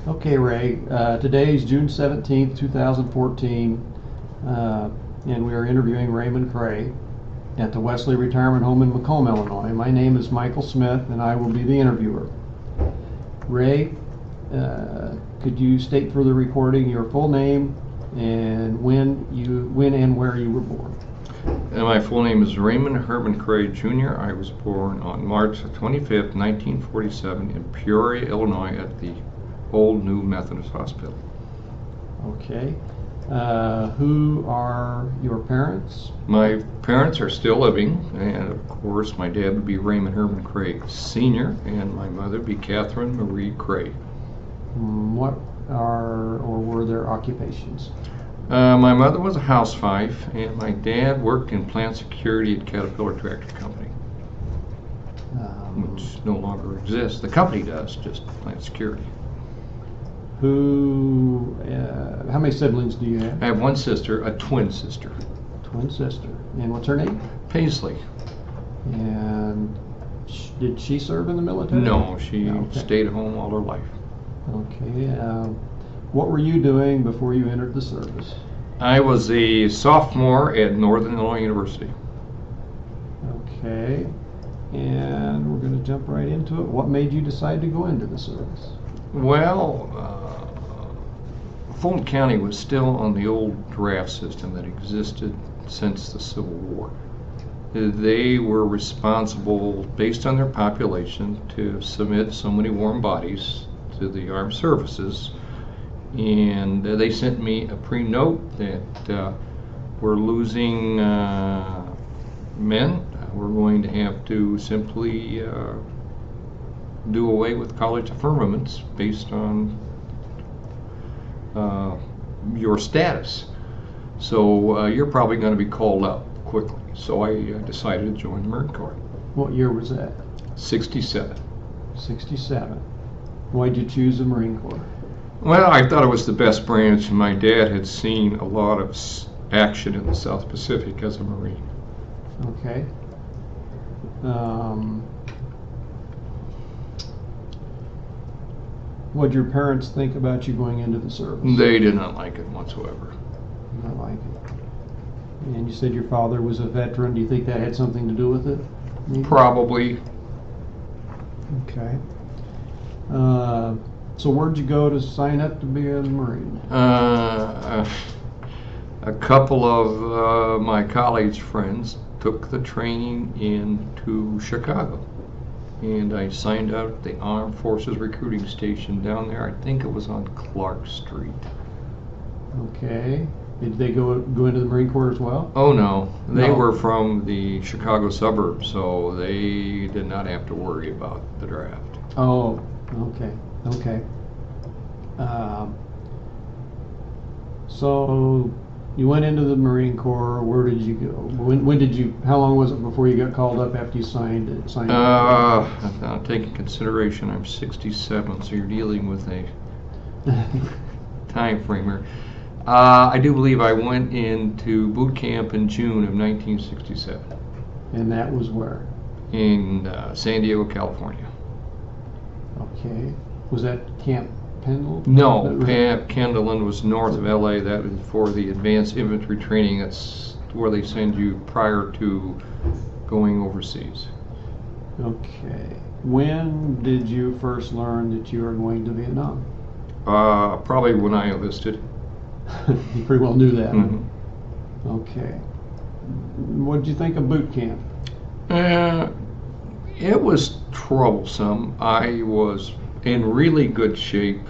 Okay, Ray, today is June 17th, 2014, and we are interviewing Raymond Krey at the Wesley Retirement Home in Macomb, Illinois. My name is Michael Smith, and I will be the interviewer. Ray, could you state for the recording your full name and when and where you were born? And my full name is Raymond Herman Krey, Jr. I was born on March 25th, 1947 in Peoria, Illinois at the Old New Methodist Hospital. Okay. Who are your parents? My parents are still living, and of course my dad would be Raymond Herman Krey, Sr., and my mother would be Catherine Marie Krey. What are or were their occupations? My mother was a housewife, and my dad worked in plant security at Caterpillar Tractor Company, which no longer exists. The company does, just plant security. How many siblings do you have? I have one sister, a twin sister. Twin sister. And what's her name? Paisley. And did she serve in the military? No, she stayed at home all her life. Okay. What were you doing before you entered the service? I was a sophomore at Northern Illinois University. Okay. And we're going to jump right into it. What made you decide to go into the service? Well, Fulton County was still on the old draft system that existed since the Civil War. They were responsible, based on their population, to submit so many warm bodies to the armed services, and they sent me a pre-note that we're losing men. We're going to have to simply do away with college affirmaments based on your status. So you're probably going to be called up quickly. So I decided to join the Marine Corps. What year was that? 67. 67. Why'd you choose the Marine Corps? Well, I thought it was the best branch. My dad had seen a lot of action in the South Pacific as a Marine. Okay. What did your parents think about you going into the service? They did not like it whatsoever. Not like it. And you said your father was a veteran. Do you think that had something to do with it? Maybe? Probably. Okay. So where'd you go to sign up to be a Marine? A couple of my college friends took the training into Chicago, and I signed up at the Armed Forces Recruiting Station down there. I think it was on Clark Street. Okay. Did they go into the Marine Corps as well? Oh no, they were from the Chicago suburbs, so they did not have to worry about the draft. Oh, okay. Okay. So you went into the Marine Corps. Where did you go? When did you? How long was it before you got called up after you signed up? Taking consideration, I'm 67, so you're dealing with a time framer. I do believe I went into boot camp in June of 1967. And that was where? In San Diego, California. Okay. Was that Camp Pendleton? No, Camp Pendleton was north of LA. That was for the advanced infantry training. That's where they send you prior to going overseas. Okay. When did you first learn that you were going to Vietnam? Probably when I enlisted. You pretty well knew that. Mm-hmm. Okay. What did you think of boot camp? It was troublesome. I was in really good shape.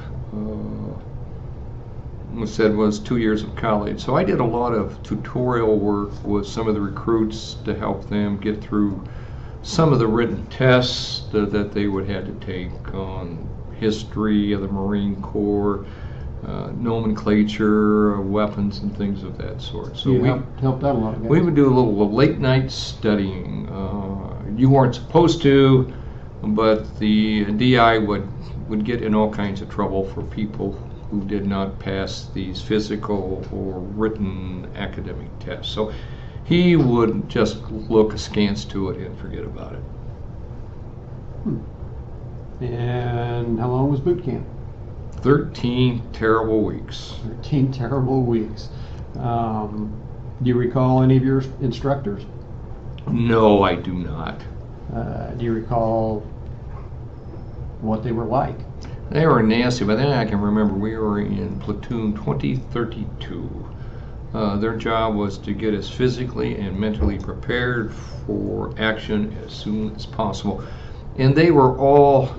Said was 2 years of college, so I did a lot of tutorial work with some of the recruits to help them get through some of the written tests that they would have to take on history of the Marine Corps, nomenclature, weapons, and things of that sort. So you helped out a lot. We would do a little late night studying. You weren't supposed to, but the DI would get in all kinds of trouble for people who did not pass these physical or written academic tests. So he would just look askance to it and forget about it. And how long was boot camp? 13 terrible weeks. 13 terrible weeks. Do you recall any of your instructors? No, I do not. Do you recall what they were like? They were nasty, but then I can remember we were in platoon 2032. Their job was to get us physically and mentally prepared for action as soon as possible. And they were all,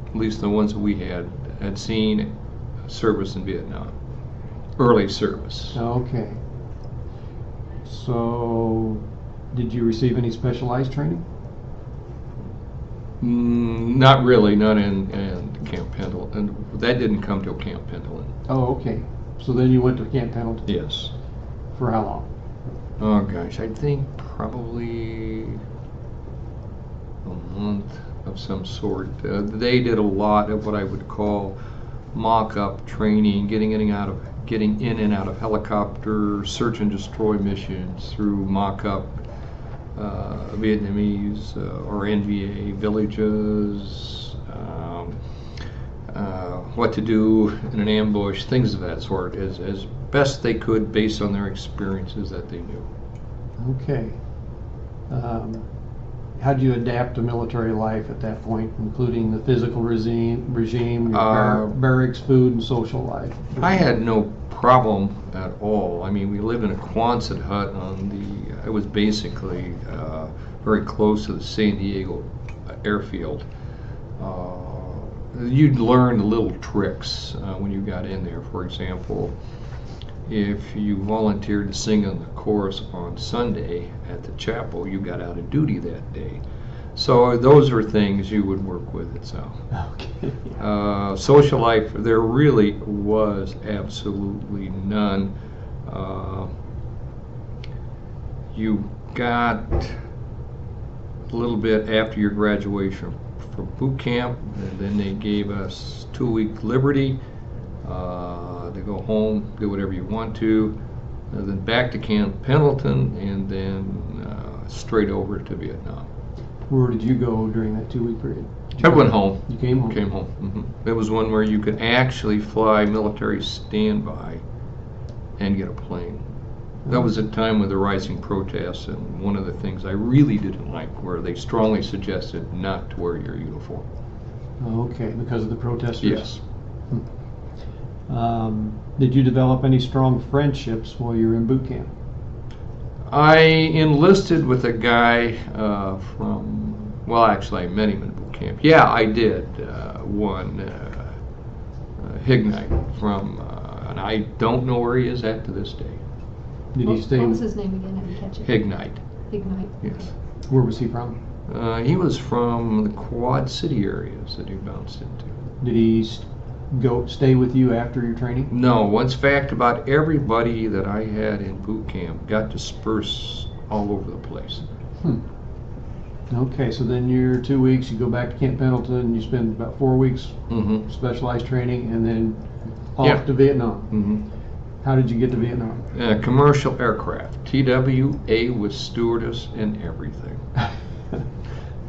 at least the ones that we had seen service in Vietnam, early service. Okay. So, did you receive any specialized training? Not really, not in Camp Pendleton. That didn't come till Camp Pendleton. Oh, okay. So then you went to Camp Pendleton? Yes. For how long? Oh gosh, I think probably a month of some sort. They did a lot of what I would call mock-up training, getting in and out of helicopters, search and destroy missions through mock-up Vietnamese or NVA villages, what to do in an ambush, things of that sort, as best they could based on their experiences that they knew. Okay. How did you adapt to military life at that point, including the physical regime, your barracks, food, and social life? I had no problem at all. I mean, we lived in a Quonset hut it was basically very close to the San Diego airfield. You'd learn the little tricks when you got in there. For example, if you volunteered to sing in the chorus on Sunday at the chapel, you got out of duty that day. So those are things you would work with itself. Okay. Social life, there really was absolutely none. You got a little bit after your graduation from boot camp, and then they gave us 2-week liberty. To go home, do whatever you want to, and then back to Camp Pendleton, and then straight over to Vietnam. Where did you go during that 2-week period? I went home. You came home? Came home. Mm-hmm. It was one where you could actually fly military standby and get a plane. That was a time with the rising protests, and one of the things I really didn't like where they strongly suggested not to wear your uniform. Okay, because of the protesters? Yes. Did you develop any strong friendships while you were in boot camp? I enlisted with a guy actually I met him in boot camp. Yeah, I did. One Hignite and I don't know where he is at to this day. Did he stay? What was his name again? I didn't catch it. Hignite. Hignite. Yes. Where was he from? He was from the Quad City areas that he bounced into. Did he stay with you after your training? No. One fact about everybody that I had in boot camp got dispersed all over the place. Okay, so then your 2 weeks, you go back to Camp Pendleton, you spend about 4 weeks specialized training, and then off to Vietnam. How did you get to Vietnam? Commercial aircraft, TWA with stewardess and everything.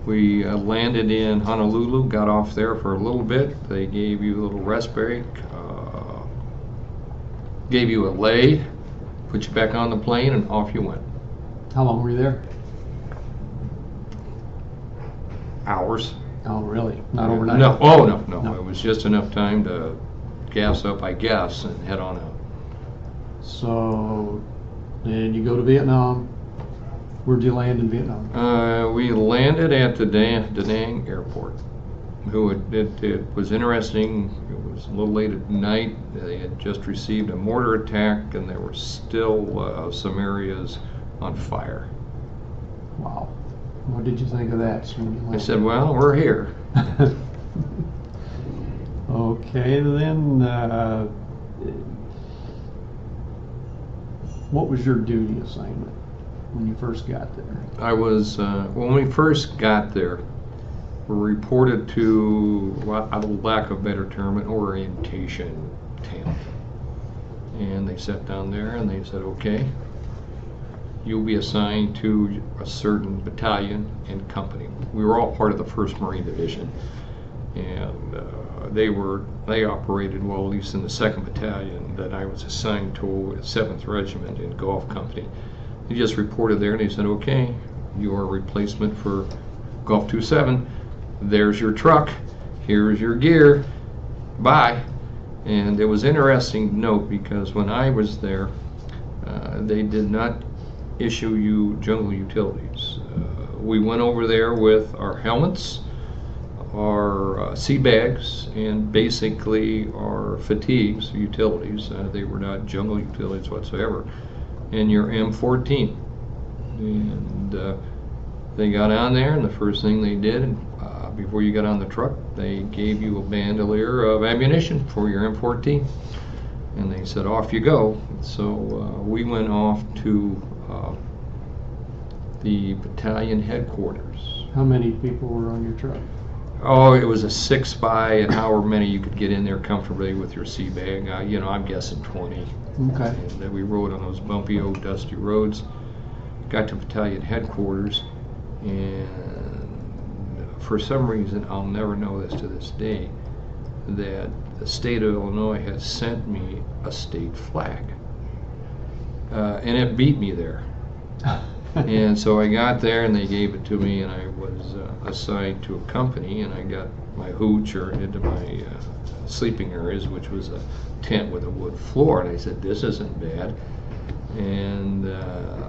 We landed in Honolulu, got off there for a little bit. They gave you a little rest break, gave you a lay, put you back on the plane, and off you went. How long were you there? Hours. Oh, really? Not overnight? No. Oh, no. It was just enough time to gas up, I guess, and head on out. So, then you go to Vietnam. Where'd you land in Vietnam? We landed at the Da Nang airport. It was interesting. It was a little late at night. They had just received a mortar attack, and there were still some areas on fire. Wow. What did you think of that? I said, well, we're here. Okay, then what was your duty assignment when you first got there? I was, when we first got there, we reported to, out of lack of a better term, an orientation tent. And they sat down there and they said, okay, you'll be assigned to a certain battalion and company. We were all part of the 1st Marine Division. and they operated, well, at least in the 2nd Battalion that I was assigned to, 7th Regiment in Golf Company. He just reported there, and he said, okay, you are a replacement for Golf 27. There's your truck. Here's your gear. Bye. And it was interesting to note, because when I was there, they did not issue you jungle utilities. We went over there with our helmets, our sea bags, and basically our fatigues, utilities. They were not jungle utilities whatsoever. And your M14. And they got on there, and the first thing they did, before you got on the truck, they gave you a bandolier of ammunition for your M14. And they said, off you go. So we went off to the battalion headquarters. How many people were on your truck? Oh, it was a 6-by, and however many you could get in there comfortably with your sea bag. I'm guessing 20. Okay. And then we rode on those bumpy old dusty roads. Got to battalion headquarters, and for some reason, I'll never know this to this day, that the state of Illinois has sent me a state flag. And it beat me there. And so I got there, and they gave it to me, and I was assigned to a company, and I got my hooch or into my sleeping areas, which was a tent with a wood floor. And I said, this isn't bad. And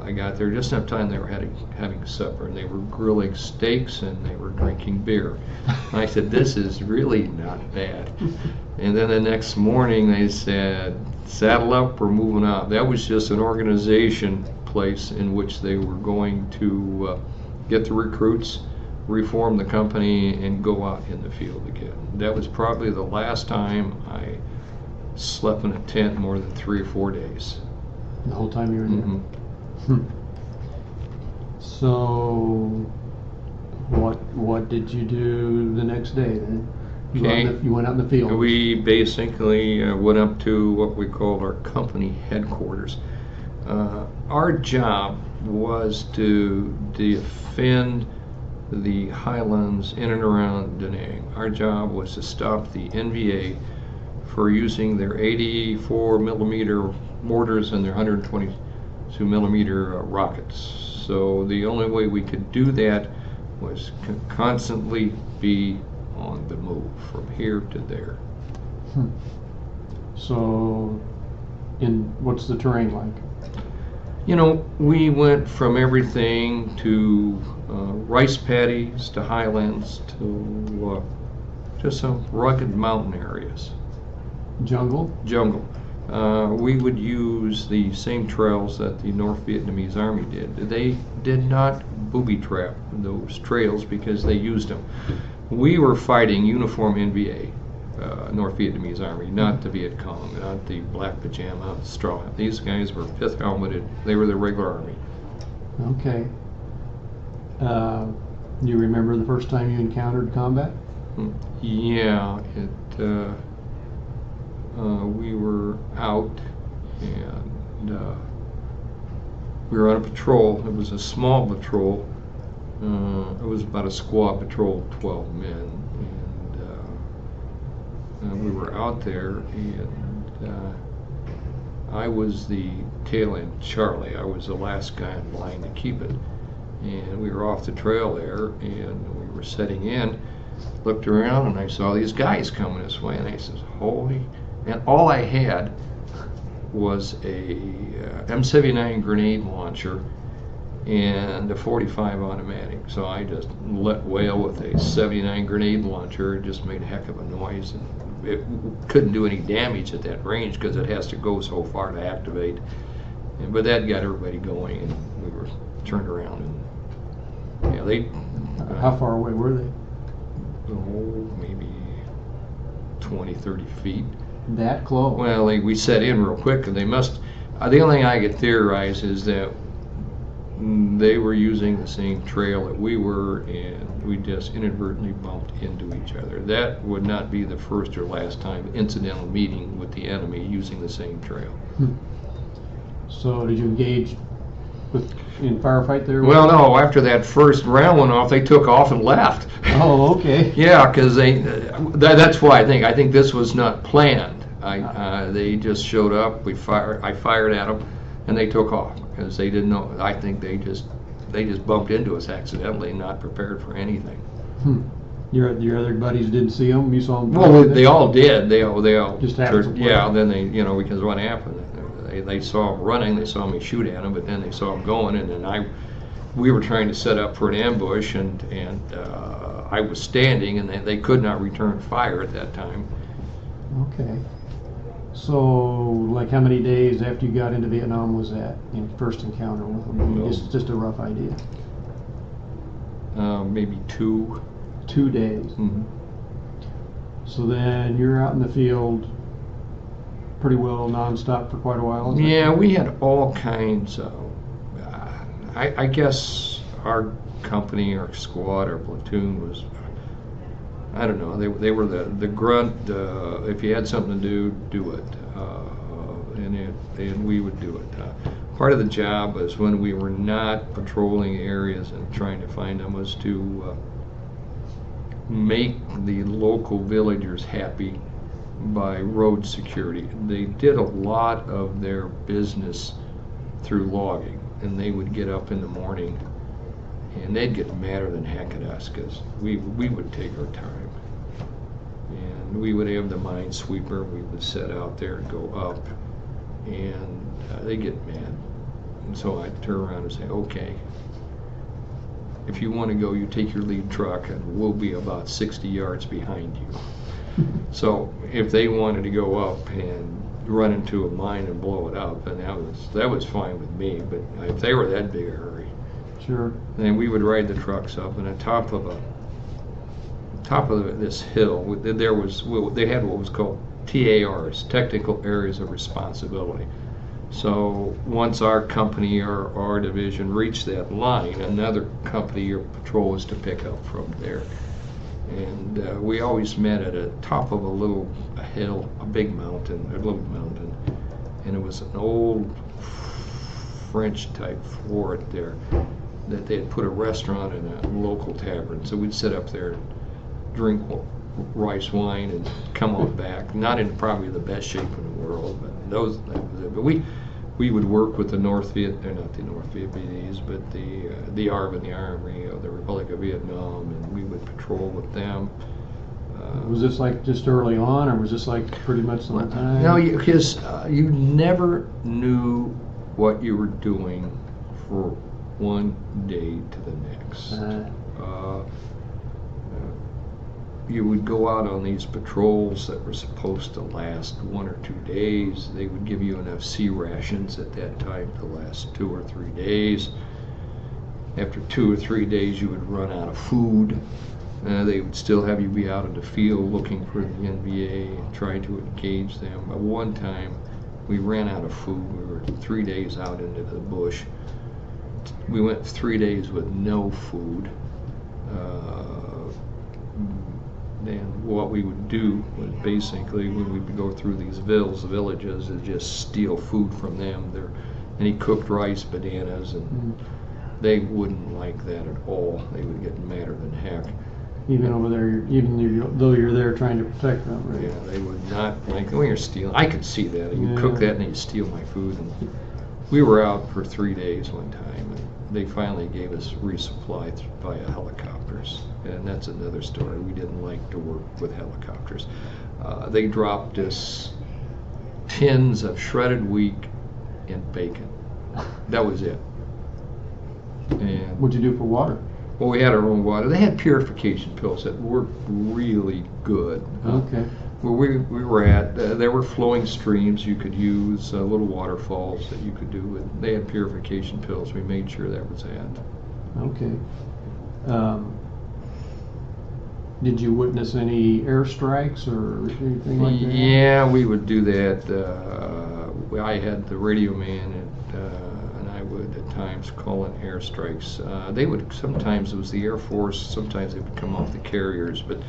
I got there just enough time. They were having supper, and they were grilling steaks, and they were drinking beer. And I said, this is really not bad. And then the next morning they said, saddle up, we're moving out. That was just an organization place in which they were going to get the recruits, reform the company, and go out in the field again. That was probably the last time I slept in a tent more than 3 or 4 days. The whole time you were there? Mm-hmm. So, what did you do the next day then? You went out in the field. We basically went up to what we called our company headquarters. Our job was to defend the highlands in and around Da Nang. Our job was to stop the NVA for using their 84 millimeter mortars and their 122 millimeter rockets. So the only way we could do that was constantly be on the move from here to there. So, what's the terrain like? We went from everything to rice paddies to highlands to some rugged mountain areas. Jungle? Jungle. We would use the same trails that the North Vietnamese Army did. They did not booby trap those trails because they used them. We were fighting uniform NVA, North Vietnamese Army, not the Viet Cong, not the black pajama, straw. These guys were pith helmeted. They were the regular Army. Okay. Do you remember the first time you encountered combat? Yeah, we were out, and we were on a patrol. It was a small patrol. It was about a squad patrol of 12 men, and we were out there, and I was the tail end Charlie. I was the last guy in line to keep it, and we were off the trail there, and we were setting in. Looked around, and I saw these guys coming this way, and I said, holy. And all I had was a M79 grenade launcher and a 45 automatic. So I just let wail with a 79 grenade launcher. It just made a heck of a noise. And it couldn't do any damage at that range because it has to go so far to activate. But that got everybody going, and we were turned around. And yeah, they. How far away were they? Oh, maybe 20, 30 feet. That close? Well, we set in real quick, and they must. The only thing I could theorize is that they were using the same trail that we were, and we just inadvertently bumped into each other. That would not be the first or last time incidental meeting with the enemy using the same trail. So did you engage in firefight there? Well, no, after that first round went off, they took off and left. Oh, okay. Yeah, because that's why I think this was not planned. They just showed up, I fired at them, and they took off because they didn't know. I think they just bumped into us accidentally, not prepared for anything. Your other buddies didn't see them? You saw them? Well, they all did. They all just happened. Yeah. Then they, because what happened? They saw him running. They saw me shoot at him, but then they saw him going, and then we were trying to set up for an ambush, and I was standing, and they could not return fire at that time. Okay. So, like, how many days after you got into Vietnam was that in first encounter with them? Well, just a rough idea. Maybe 2. 2 days. Mm-hmm. So then you're out in the field pretty well nonstop for quite a while. Yeah, we had all kinds of. I guess our company, our squad, our platoon was. I don't know. They were the grunt. If you had something to do it, and we would do it. Part of the job was when we were not patrolling areas and trying to find them was to make the local villagers happy by road security. They did a lot of their business through logging, and they would get up in the morning and they'd get madder than heck at us because we would take our time. And we would have the minesweeper, we would set out there and go up, and they'd get mad. And so I'd turn around and say, okay, if you want to go, you take your lead truck and we'll be about 60 yards behind you. So if they wanted to go up and run into a mine and blow it up, and that was fine with me. But if they were that big a hurry, sure. Then we would ride the trucks up, and on top of this hill, they had what was called TARs, Technical Areas of Responsibility. So once our company or our division reached that line, another company or patrol was to pick up from there. And we always met at the top of a hill, a little mountain, and it was an old French type fort there that they had put a restaurant and a local tavern. So we'd sit up there, drink rice wine, and come on back. Not in probably the best shape in the world, but that was it. But we would work with the not the North Vietnamese, but the ARV and the Army of the Republic of Vietnam, and we would patrol with them. Was this like just early on, or was this like pretty much the whole time? No, because you never knew what you were doing for one day to the next. You would go out on these patrols that were supposed to last 1 or 2 days. They would give you enough sea rations at that time to last 2 or 3 days. After 2 or 3 days, you would run out of food. They would still have you be out in the field looking for the NVA and trying to engage them. But one time, we ran out of food. We were 3 days out into the bush. We went 3 days with no food. And what we would do was basically, when we would go through these villages, is just steal food from them. Any cooked rice, bananas, and they wouldn't like that at all. They would get madder than heck. Even over there, though you're there trying to protect them, right? Yeah, they would not like when you're stealing. I could see that. You cook that and you steal my food. And we were out for 3 days one time, and they finally gave us resupply via helicopters. And that's another story. We didn't like to work with helicopters. They dropped us tins of shredded wheat and bacon. That was it. And what'd you do for water? Well, we had our own water. They had purification pills that worked really good. Okay. Where we were at, there were flowing streams you could use, little waterfalls that you could do with. They had purification pills. We made sure that was at. Okay. Did you witness any airstrikes or anything like that? Yeah, we would do that. I had the radio man, and I would at times call in airstrikes. They would, sometimes it was the Air Force, sometimes they would come off the carriers, but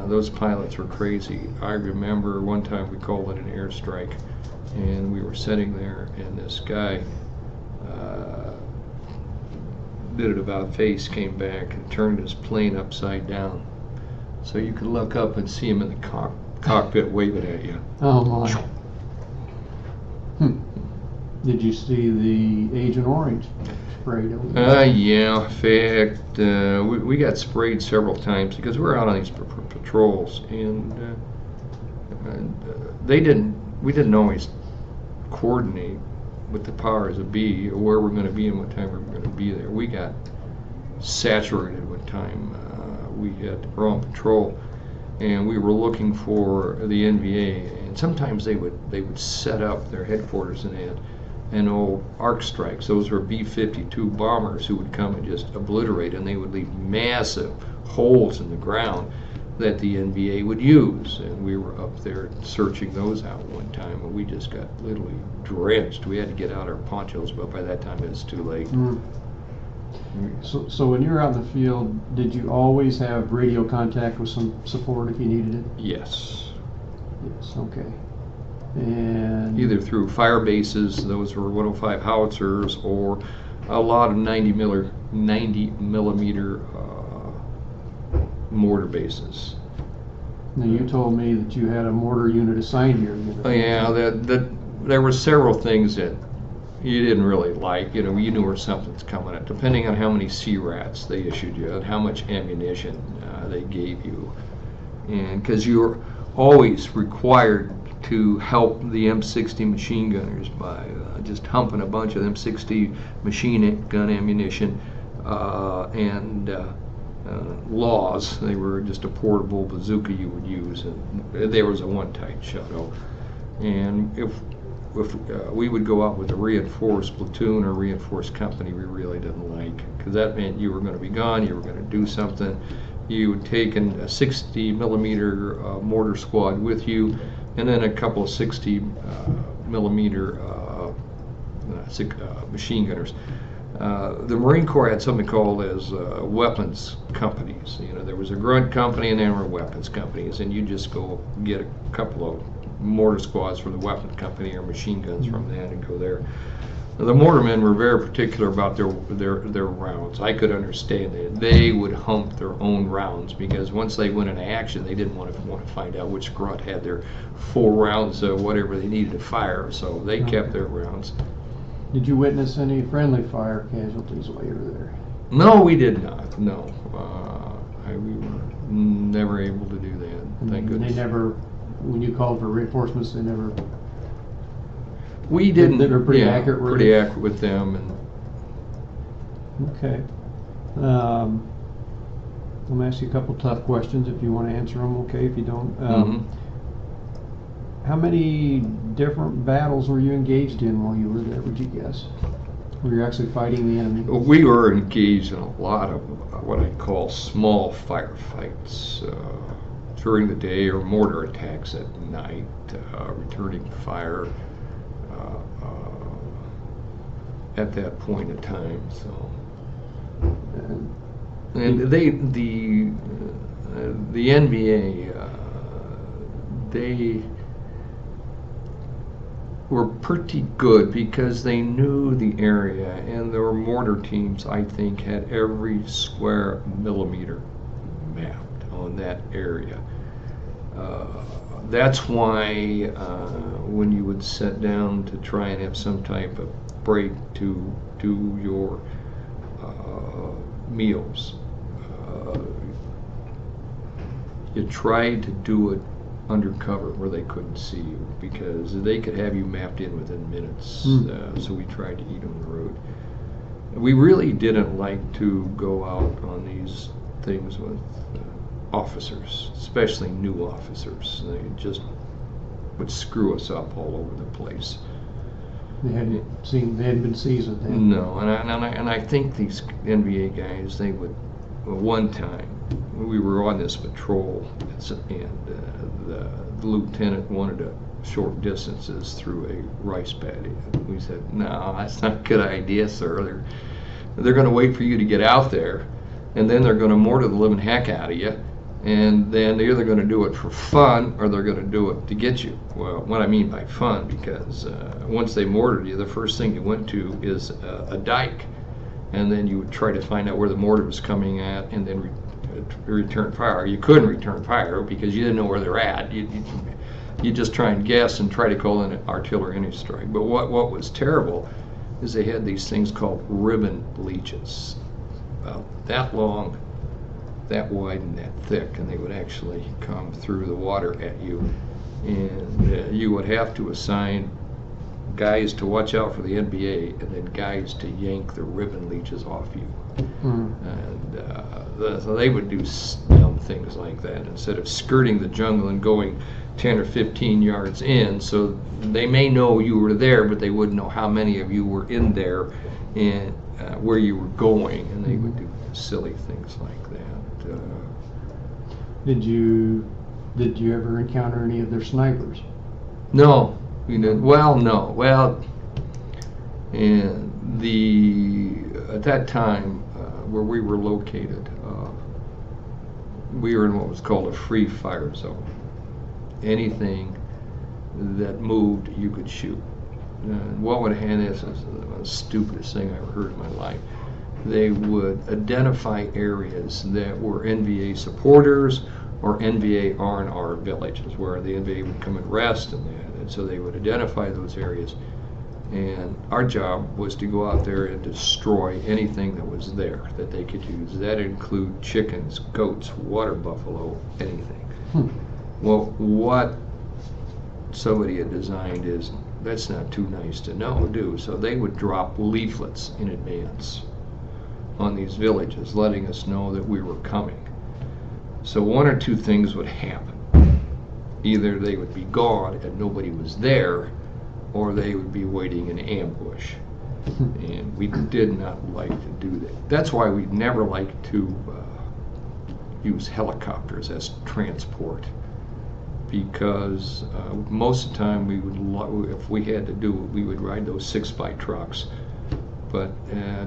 those pilots were crazy. I remember one time we called it an airstrike, and we were sitting there, and this guy did it about face, came back and turned his plane upside down, so you could look up and see him in the cockpit waving at you. Oh my. Did you see the Agent Orange sprayed over? Yeah. In fact, we got sprayed several times because we were out on these patrols, and we didn't always coordinate with the powers that be where we're going to be and what time we're going to be there. We got saturated one time. We were on patrol, and we were looking for the NVA, and sometimes they would set up their headquarters in old arc strikes. Those were B-52 bombers who would come and just obliterate, and they would leave massive holes in the ground that the NVA would use. And we were up there searching those out one time, and we just got literally drenched. We had to get out our ponchos, but by that time it was too late. So when you were out in the field, did you always have radio contact with some support if you needed it? Yes. Yes, okay. And either through fire bases, those were 105 howitzers, or a lot of 90 millimeter mortar bases. Now you told me that you had a mortar unit assigned to your unit. Oh, yeah, there were several things that you didn't really like. You knew where something's coming at, depending on how many C-rats they issued you and how much ammunition they gave you. And because you were always required to help the M60 machine gunners by just humping a bunch of M60 machine gun ammunition and laws. They were just a portable bazooka you would use, and there was a one-tight shuttle. And if we would go out with a reinforced platoon or reinforced company, we really didn't like, because that meant you were going to be gone, you were going to do something. You would take a 60 millimeter mortar squad with you, and then a couple of 60 millimeter machine gunners. The Marine Corps had something called as weapons companies. There was a grunt company and there were weapons companies, and you just go get a couple of mortar squads from the weapon company or machine guns from that and go there. The mortarmen were very particular about their rounds. I could understand that. They would hump their own rounds, because once they went into action, they didn't want to find out which grunt had their 4 rounds of whatever they needed to fire, so they kept their rounds. Did you witness any friendly fire casualties while you were there? No, we did not. No, we were never able to do that. Thank goodness. They never, when you called for reinforcements, they never. We didn't. They were pretty accurate. Pretty accurate with them. And okay. I'm gonna ask you a couple tough questions if you want to answer them. Okay, if you don't. How many different battles were you engaged in while you were there, would you guess? Were you actually fighting the enemy? We were engaged in a lot of what I call small firefights during the day, or mortar attacks at night, returning fire at that point in time. So, and the NVA, they were pretty good because they knew the area, and their mortar teams, I think, had every square millimeter mapped on that area. That's why when you would sit down to try and have some type of break to do your meals, you tried to do it undercover where they couldn't see you, because they could have you mapped in within minutes. So we tried to eat on the road. We really didn't like to go out on these things with officers, especially new officers. They just would screw us up all over the place. They hadn't been seasoned then. No, and I think these NVA guys, they would. One time we were on this patrol, and the lieutenant wanted to short distances through a rice paddy. We said, no, that's not a good idea, sir. They're going to wait for you to get out there, and then they're going to mortar the living heck out of you, and then they're either going to do it for fun or they're going to do it to get you. Well, what I mean by fun, because once they mortared you, the first thing you went to is a dike, and then you would try to find out where the mortar was coming at, and then return fire. You couldn't return fire because you didn't know where they're at. You just try and guess and try to call in an artillery strike. But what was terrible is they had these things called ribbon leeches, about that long, that wide, and that thick, and they would actually come through the water at you, and you would have to assign guys to watch out for the NBA and then guys to yank the ribbon leeches off you. And so they would do dumb things like that instead of skirting the jungle and going 10 or 15 yards in. So they may know you were there, but they wouldn't know how many of you were in there and where you were going, and they would do silly things like that. Did you ever encounter any of their snipers? No, we didn't. Well, no. Well, and at that time where we were located, we were in what was called a free fire zone. Anything that moved, you could shoot. And what would happen is the stupidest thing I ever heard in my life. They would identify areas that were NVA supporters or NVA R&R villages where the NVA would come and rest, and so they would identify those areas. And our job was to go out there and destroy anything that was there that they could use. That include chickens, goats, water buffalo, anything. Well, what somebody had designed is, that's not too nice to do. So they would drop leaflets in advance on these villages, letting us know that we were coming. So one or two things would happen. Either they would be gone and nobody was there, or they would be waiting in ambush. And we did not like to do that. That's why we never liked to use helicopters as transport, because most of the time we would, if we had to do it, we would ride those 6x trucks. But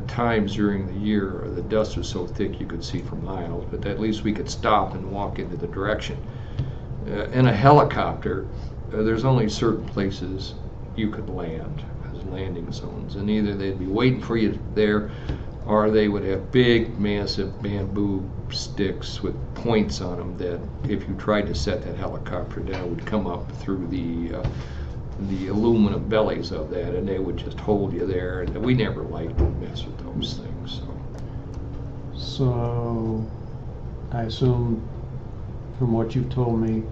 times during the year, the dust was so thick you could see for miles, but at least we could stop and walk into the direction. In a helicopter, there's only certain places you could land as landing zones, and either they'd be waiting for you there, or they would have big, massive bamboo sticks with points on them that if you tried to set that helicopter down, would come up through the aluminum bellies of that, and they would just hold you there, and we never liked to mess with those things. So I assume from what you've told me,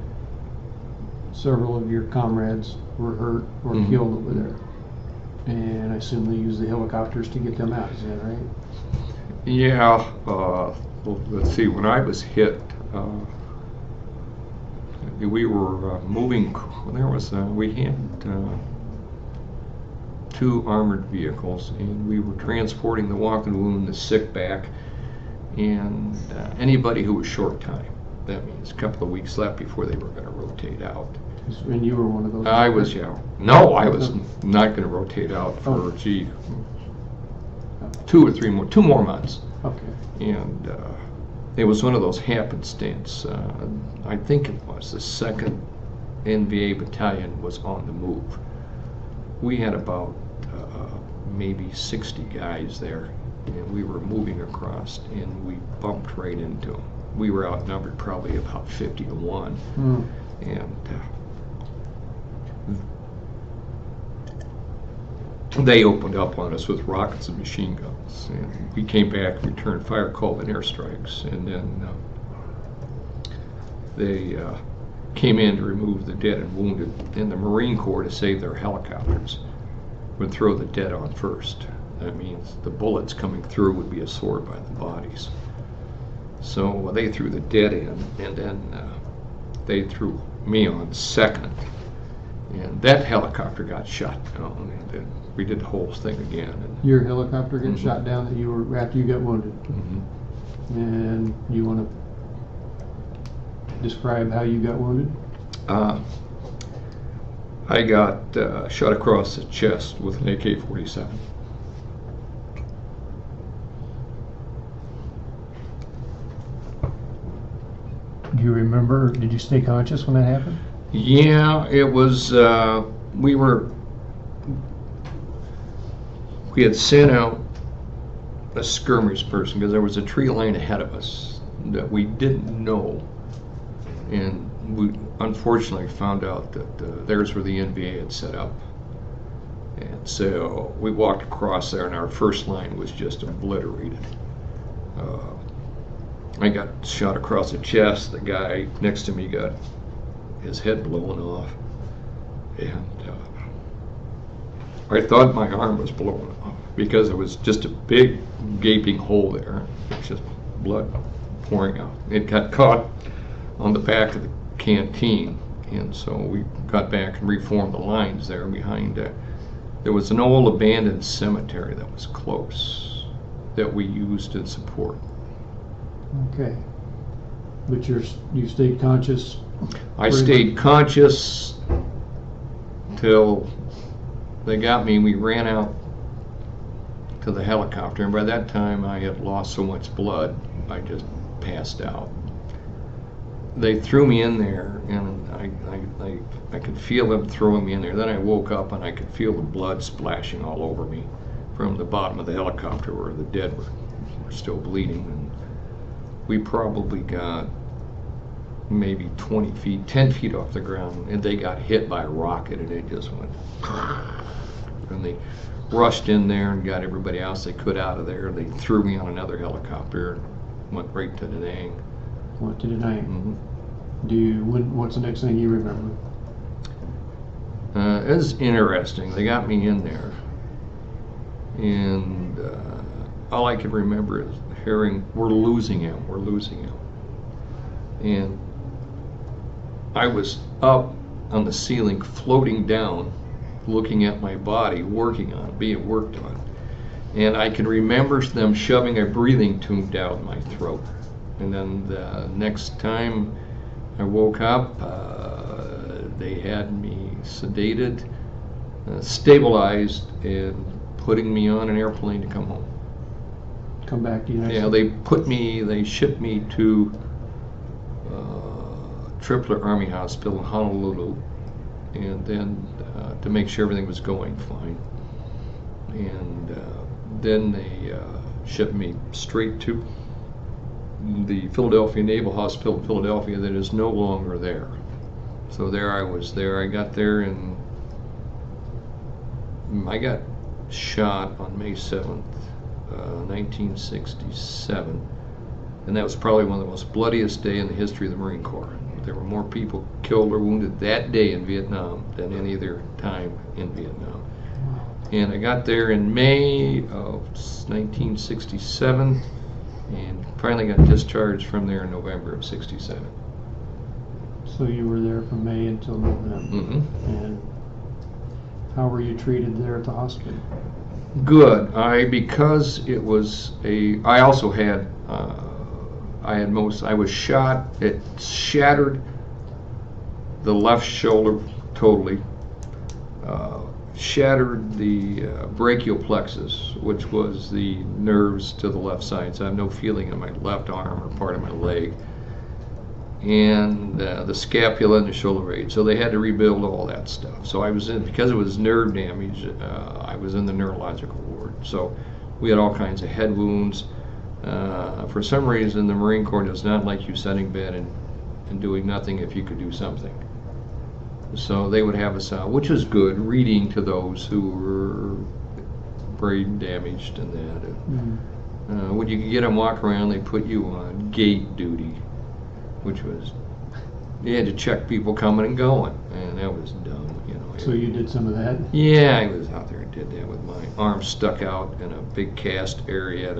several of your comrades were hurt or killed over there, and I assume they used the helicopters to get them out. Is that right? Yeah. Well, let's see. When I was hit, we were moving. We had 2 armored vehicles, and we were transporting the walking wound, the sick back, and anybody who was short time. That means a couple of weeks left before they were going to rotate out. And you were one of those? I was, yeah. No, I was not going to rotate out for, 2 or 3 more, 2 more months. Okay. And it was one of those happenstance. I think it was the 2nd NVA battalion was on the move. We had about maybe 60 guys there, and we were moving across, and we bumped right into them. We were outnumbered probably about 50 to 1. And they opened up on us with rockets and machine guns, and we came back, returned fire, called in airstrikes, and then they came in to remove the dead and wounded, and the Marine Corps, to save their helicopters, would throw the dead on first. That means the bullets coming through would be absorbed by the bodies. So they threw the dead in, and then they threw me on second, and that helicopter got shot down, and then we did the whole thing again. And your helicopter got shot down that you were after you got wounded. And you want to describe how you got wounded? I got shot across the chest with an AK-47. Do you remember, did you stay conscious when that happened? Yeah, it was, we had sent out a skirmish person because there was a tree line ahead of us that we didn't know, and we unfortunately found out that there's where the NVA had set up. And so we walked across there, and our first line was just obliterated. I got shot across the chest. The guy next to me got his head blown off, and I thought my arm was blown off because it was just a big gaping hole there. It's just blood pouring out. It got caught on the back of the canteen, and so we got back and reformed the lines there behind it. There was an old abandoned cemetery that was close that we used in support. Okay. But you stayed conscious? I stayed conscious till they got me. We ran out to the helicopter, and by that time I had lost so much blood I just passed out. They threw me in there, and I could feel them throwing me in there. Then I woke up and I could feel the blood splashing all over me from the bottom of the helicopter where the dead were still bleeding. And we probably got maybe 20 feet, 10 feet off the ground, and they got hit by a rocket, and it just went. And they rushed in there and got everybody else they could out of there. They threw me on another helicopter and went right to Da Nang. Went to Da Nang. Mm-hmm. What's the next thing you remember? It was interesting. They got me in there, and all I can remember is hearing, "We're losing him, we're losing him." And I was up on the ceiling, floating down, looking at my body, working on it, being worked on. And I can remember them shoving a breathing tube down my throat. And then the next time I woke up, they had me sedated, stabilized, and putting me on an airplane to come home. Come back to the United States? They shipped me to Tripler Army Hospital in Honolulu, and then to make sure everything was going fine. And then they shipped me straight to the Philadelphia Naval Hospital in Philadelphia that is no longer there. So there I was there. I got there, and I got shot on May 7th, 1967. And that was probably one of the most bloodiest days in the history of the Marine Corps. There were more people killed or wounded that day in Vietnam than any other time in Vietnam. Wow. And I got there in May of 1967, and finally got discharged from there in November of 67. So you were there from May until November. Mm-hmm. And how were you treated there at the hospital? Good. Because it was I also had, I was shot, it shattered the left shoulder totally, shattered the brachial plexus, which was the nerves to the left side, so I have no feeling in my left arm or part of my leg, and the scapula and the shoulder blade, so they had to rebuild all that stuff. So I was in, because it was nerve damage, I was in the neurological ward, so we had all kinds of head wounds. For some reason, the Marine Corps does not like you sitting in bed and doing nothing if you could do something. So they would have us out, which was good, reading to those who were brain damaged and that. Mm-hmm. When you could get them walk around, they put you on gate duty, which was, you had to check people coming and going, and that was dumb, you know. So you did some of that? Yeah, I was out there and did that with my arm stuck out in a big cast area.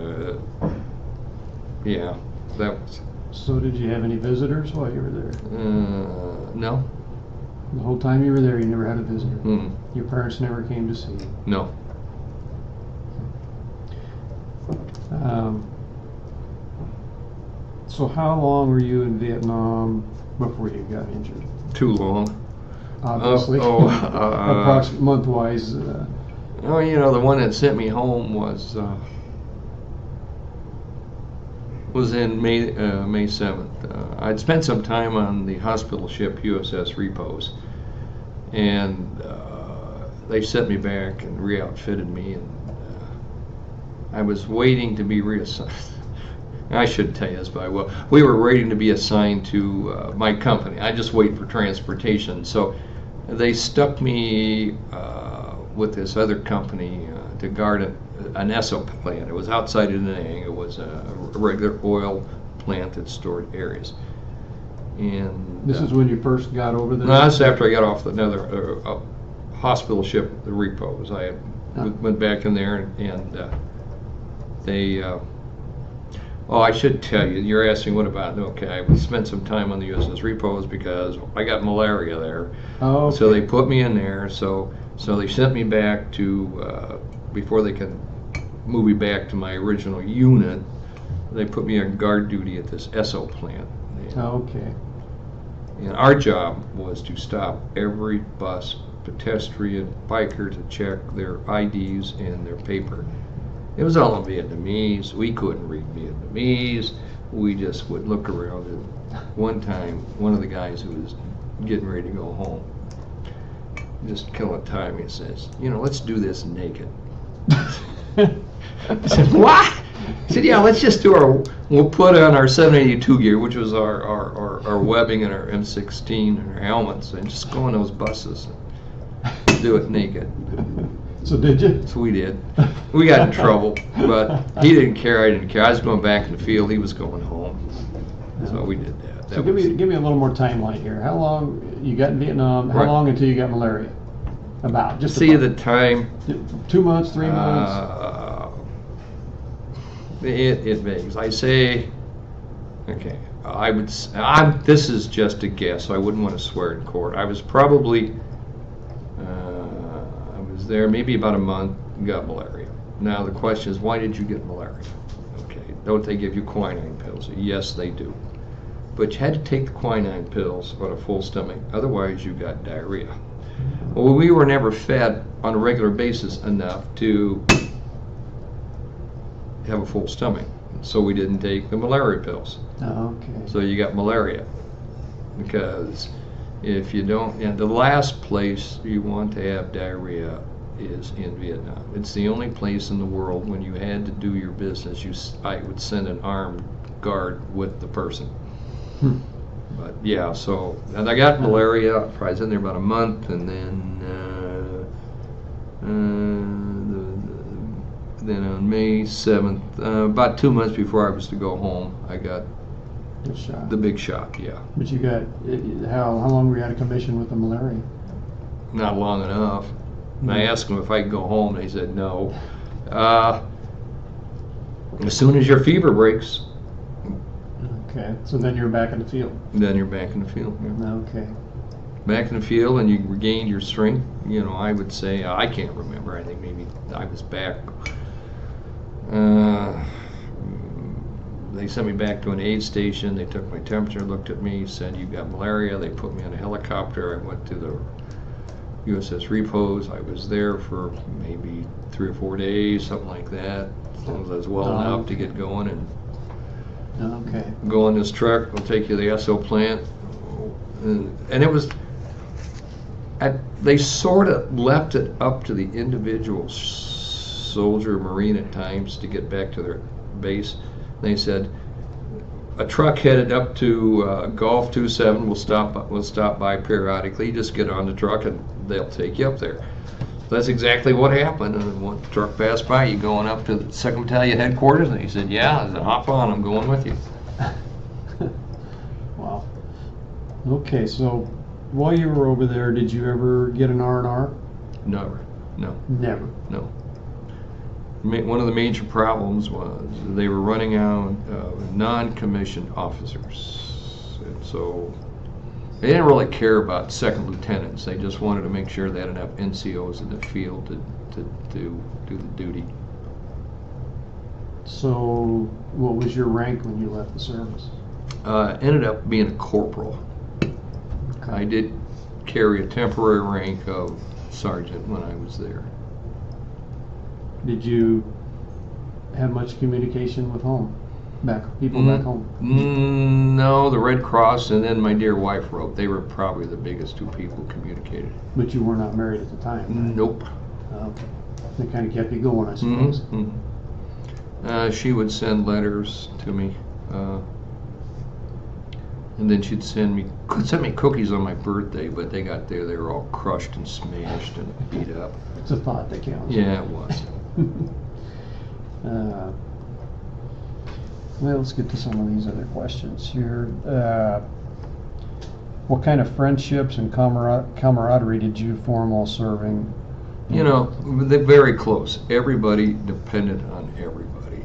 Yeah, that was. So did you have any visitors while you were there? No. The whole time you were there, you never had a visitor? Mm. Your parents never came to see you? No. So how long were you in Vietnam before you got injured? Too long. Obviously. Approximate month-wise. Oh, you know, the one that sent me home was in May 7th. I'd spent some time on the hospital ship USS Repose, and they sent me back and re-outfitted me, and I was waiting to be reassigned. I should tell you this, but I will. We were waiting to be assigned to my company. I just waited for transportation. So they stuck me with this other company to guard an Esso plant. It was outside of Nang. It was a regular oil plant that stored areas. And this is when you first got over there? No, that's after I got off another hospital ship, the Repos. I went back in there and they. Oh, I should tell you. You're asking what about? Okay, I spent some time on the USS Repos because I got malaria there. Oh. Okay. So they put me in there. So they sent me back to before they could move me back to my original unit. They put me on guard duty at this Esso plant. Okay. And our job was to stop every bus, pedestrian, biker to check their IDs and their paper. It was all in Vietnamese. We couldn't read Vietnamese. We just would look around. And one time, one of the guys who was getting ready to go home, just killing time, he says, let's do this naked. I said, what? He said, yeah, let's just we'll put on our 782 gear, which was our webbing and our M16 and our helmets, and just go on those buses and do it naked. So did you? So we did. We got in trouble, but he didn't care, I didn't care. I was going back in the field, he was going home. So we did that. So give me a little more timeline here. How long you got in Vietnam? How long until you got malaria? About just see the time. 2 months, 3 months. It varies. I say, okay. This is just a guess. So I wouldn't want to swear in court. I was probably. I was there maybe about a month. Got malaria. Now the question is, why did you get malaria? Okay. Don't they give you quinine pills? Yes, they do. But you had to take the quinine pills on a full stomach. Otherwise, you got diarrhea. Well, we were never fed on a regular basis enough to have a full stomach, so we didn't take the malaria pills. Okay. So you got malaria, because if you don't, and the last place you want to have diarrhea is in Vietnam. It's the only place in the world when you had to do your business, I would send an armed guard with the person. But yeah, so, and I got malaria. I was in there about a month, and then on May 7th, about 2 months before I was to go home, I got the big shot. Yeah. But you got, how long were you out of commission with the malaria? Not long enough. And I asked them if I could go home, and they said no. As soon as your fever breaks. Okay, so then you're back in the field. Then you're back in the field. Yeah. Okay. Back in the field, and you regained your strength. I would say, I can't remember. I think maybe I was back. They sent me back to an aid station. They took my temperature, looked at me, said, "You've got malaria." They put me on a helicopter. I went to the USS Repos. I was there for maybe 3 or 4 days, something like that. As long as I was well enough to get going and go on this truck. We'll take you to the Esso plant. And it was, they sort of left it up to the individual soldier or Marine at times to get back to their base. They said, a truck headed up to Gulf 27 will stop by periodically. You just get on the truck and they'll take you up there. That's exactly what happened. And when the truck passed by, you going up to the 2nd Battalion headquarters, and he said, "Yeah." I said, "Hop on, I'm going with you." Wow. Okay, so while you were over there, did you ever get an R&R? Never. No. Never. No. One of the major problems was they were running out of non-commissioned officers, and so they didn't really care about second lieutenants. They just wanted to make sure they had enough NCOs in the field to do the duty. So what was your rank when you left the service? Ended up being a corporal. Okay. I did carry a temporary rank of sergeant when I was there. Did you have much communication with home? Back home? No, the Red Cross and then my dear wife wrote. They were probably the biggest two people who communicated. But you were not married at the time, right? Nope. Okay. They kind of kept you going, I suppose. She would send letters to me, and then she'd send me cookies on my birthday, but they got there, they were all crushed and smashed and beat up. It's a thought that counts. Yeah, it was. Well, let's get to some of these other questions here. What kind of friendships and camaraderie did you form while serving? You know, they're very close. Everybody depended on everybody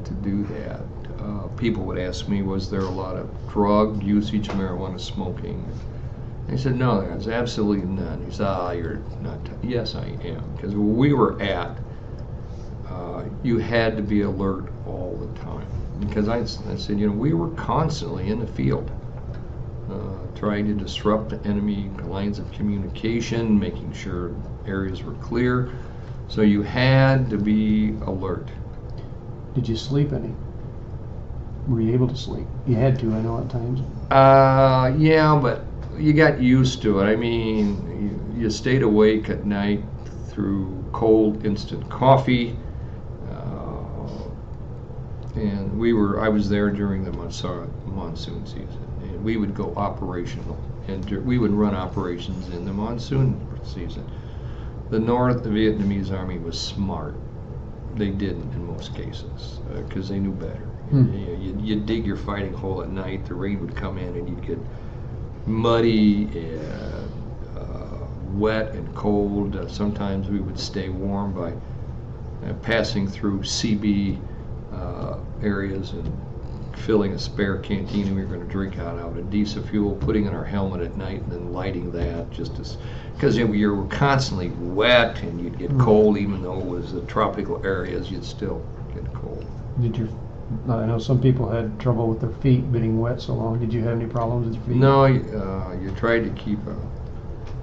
to do that. People would ask me, was there a lot of drug usage, marijuana smoking? I said, no, there's absolutely none. He said, you're not. Yes, I am. Because where we were at, you had to be alert all the time. Because I said, you know, we were constantly in the field, trying to disrupt the enemy lines of communication, making sure areas were clear. So you had to be alert. Did you sleep any? Were you able to sleep? You had to, I know, at times. Yeah, but you got used to it. I mean, you stayed awake at night through cold instant coffee. And I was there during the monsoon season, and we would go operational, and we would run operations in the monsoon season. The North Vietnamese Army was smart. They didn't in most cases, because they knew better. You'd dig your fighting hole at night, the rain would come in, and you'd get muddy and wet and cold. Sometimes we would stay warm by passing through CB areas and filling a spare canteen we were going to drink out of, a diesel fuel, putting in our helmet at night, and then lighting that, just because you were constantly wet and you'd get cold, even though it was the tropical areas, you'd still get cold. I know some people had trouble with their feet getting wet so long. Did you have any problems with your feet? No, you tried to keep a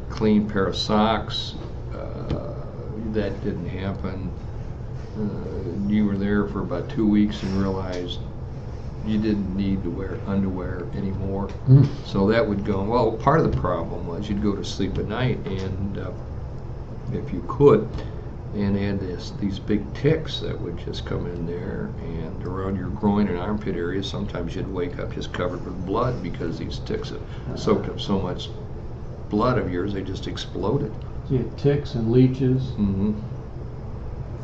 clean pair of socks. That didn't happen. You were there for about 2 weeks and realized you didn't need to wear underwear anymore. So that would go, well, part of the problem was you'd go to sleep at night, and if you could, and had these big ticks that would just come in there and around your groin and armpit area. Sometimes you'd wake up just covered with blood because these ticks had soaked up so much blood of yours, they just exploded. So you had ticks and leeches.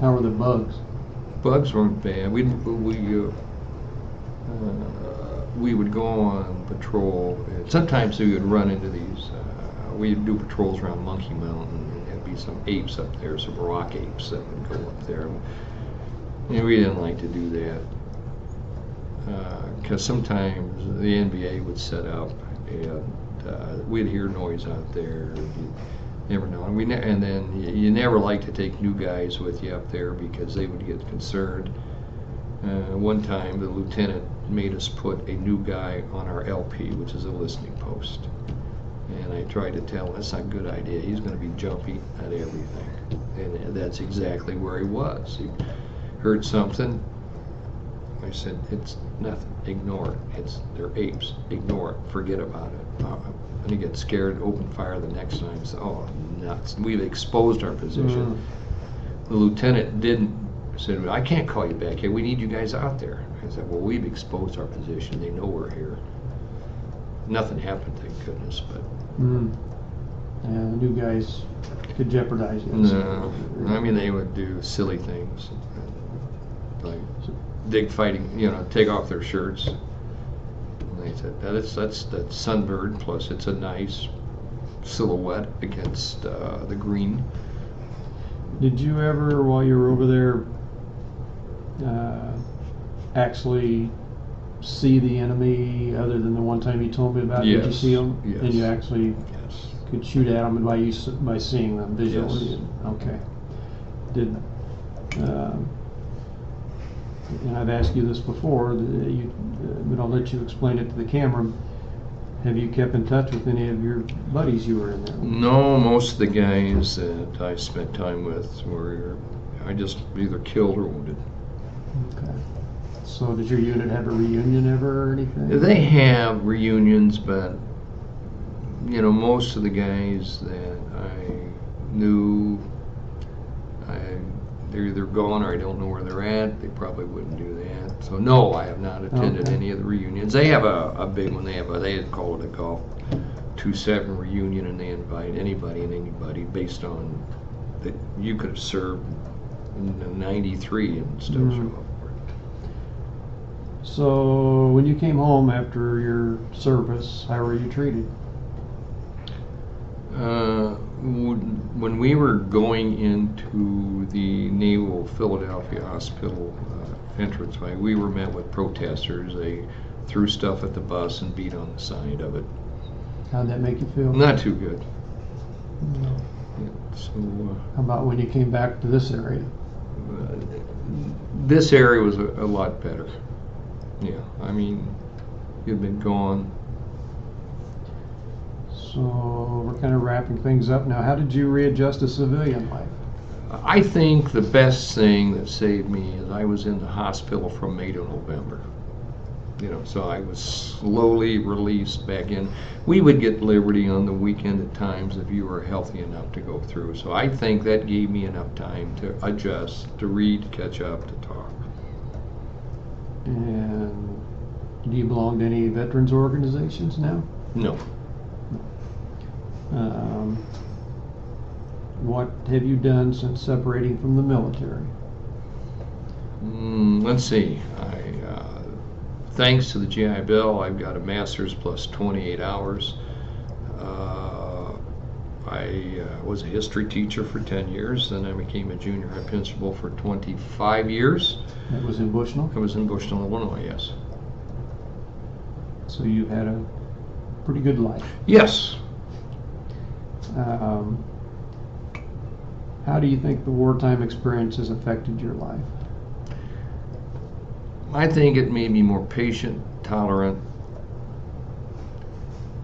How were the bugs? Bugs weren't bad. We would go on patrol. And sometimes we would run into these. We'd do patrols around Monkey Mountain, and there'd be some apes up there, some rock apes that would go up there. And we didn't like to do that because sometimes the NBA would set up, and we'd hear noise out there. You never know, and then you never like to take new guys with you up there because they would get concerned. One time, the lieutenant made us put a new guy on our LP, which is a listening post. And I tried to tell him, that's not a good idea. He's going to be jumpy at everything. And that's exactly where he was. He heard something. I said, it's nothing. Ignore it. They're apes. Ignore it. Forget about it. And he gets scared, open fire the next time. He said, oh, nuts. We've exposed our position. The lieutenant said, I can't call you back here. We need you guys out there. I said, well, we've exposed our position. They know we're here. Nothing happened, thank goodness. But the new guys could jeopardize you. No, I mean, they would do silly things, like dig fighting, take off their shirts. And they said, that's sunbird, plus it's a nice silhouette against the green. Did you ever, while you were over there, actually see the enemy other than the one time you told me about? Yes. Did you see them? Yes. And you actually could shoot at them by seeing them visually? Yes. Okay. And I've asked you this before, but I'll let you explain it to the camera. Have you kept in touch with any of your buddies you were in there with? No, most of the guys that I spent time with were I just either killed or wounded. Okay. So did your unit have a reunion ever or anything? They have reunions, but most of the guys that I knew, they're either gone or I don't know where they're at. They probably wouldn't do that. So no, I have not attended any of the reunions. They have a big one. They call it a golf 2-7 reunion, and they invite anybody and anybody based on that you could have served in '93 and still show up for it. So when you came home after your service, how were you treated? When we were going into the Naval Philadelphia Hospital entranceway, we were met with protesters. They threw stuff at the bus and beat on the side of it. How'd that make you feel? Not too good. No. Yeah, so, how about when you came back to this area? This area was a lot better. Yeah, I mean, you'd been gone. So we're kind of wrapping things up now. How did you readjust to civilian life? I think the best thing that saved me is I was in the hospital from May to November. You know, so I was slowly released back in. We would get liberty on the weekend at times if you were healthy enough to go through. So I think that gave me enough time to adjust, to read, catch up, to talk. And do you belong to any veterans organizations now? No. What have you done since separating from the military? Let's see. Thanks to the GI Bill, I've got a master's plus 28 hours. I was a history teacher for 10 years, then I became a junior high principal for 25 years. That was in Bushnell? I was in Bushnell, Illinois, yes. So you've had a pretty good life. Yes. How do you think the wartime experience has affected your life? I think it made me more patient, tolerant,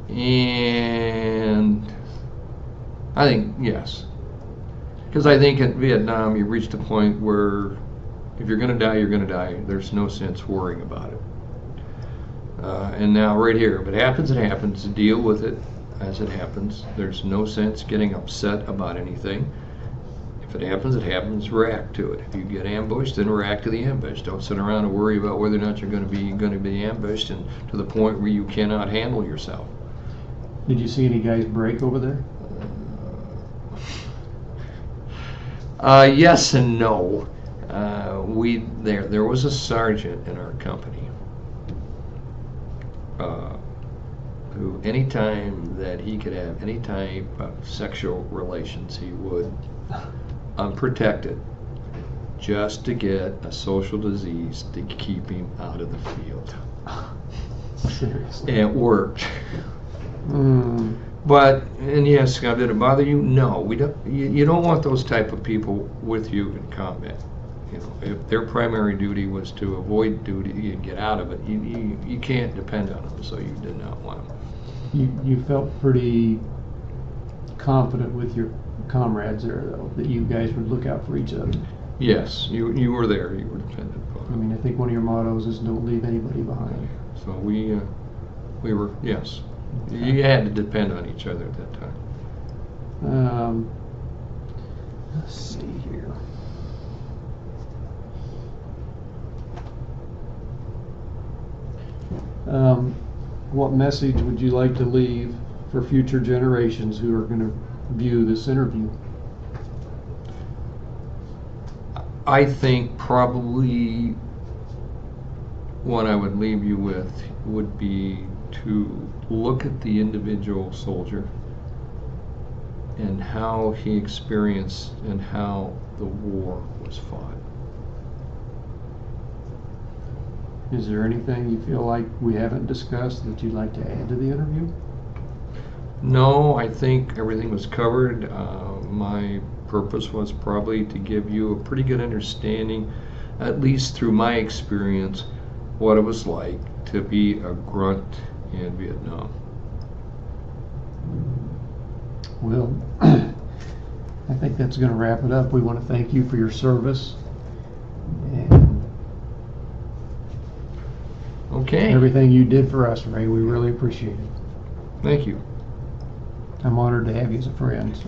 and I think, yes. Because I think in Vietnam you reached a point where if you're going to die, you're going to die. There's no sense worrying about it. And now right here, if it happens, it happens. Deal with it as it happens. There's no sense getting upset about anything. If it happens, it happens. React to it. If you get ambushed, then react to the ambush. Don't sit around and worry about whether or not you're going to be ambushed, and to the point where you cannot handle yourself. Did you see any guys break over there? Yes and no. There was a sergeant in our company who, anytime that he could have any type of sexual relations, he would, unprotected, just to get a social disease to keep him out of the field. Seriously? And it worked. But, and yes, did it bother you? No, we don't. You don't want those type of people with you in combat. You know, if their primary duty was to avoid duty and get out of it, you can't depend on them. So you did not want them. You felt pretty confident with your comrades there, though, that you guys would look out for each other. Yes, you were there. You were dependent upon them. I mean, I think one of your mottos is "Don't leave anybody behind." So we were, yes. You had to depend on each other at that time. Let's see here. What message would you like to leave for future generations who are going to view this interview? I think probably what I would leave you with would be to look at the individual soldier and how he experienced and how the war was fought. Is there anything you feel like we haven't discussed that you'd like to add to the interview? No, I think everything was covered. My purpose was probably to give you a pretty good understanding, at least through my experience, what it was like to be a grunt in Vietnam. Well, I think that's going to wrap it up. We want to thank you for your service and everything you did for us, Ray. We really appreciate it. Thank you. I'm honored to have you as a friend. So.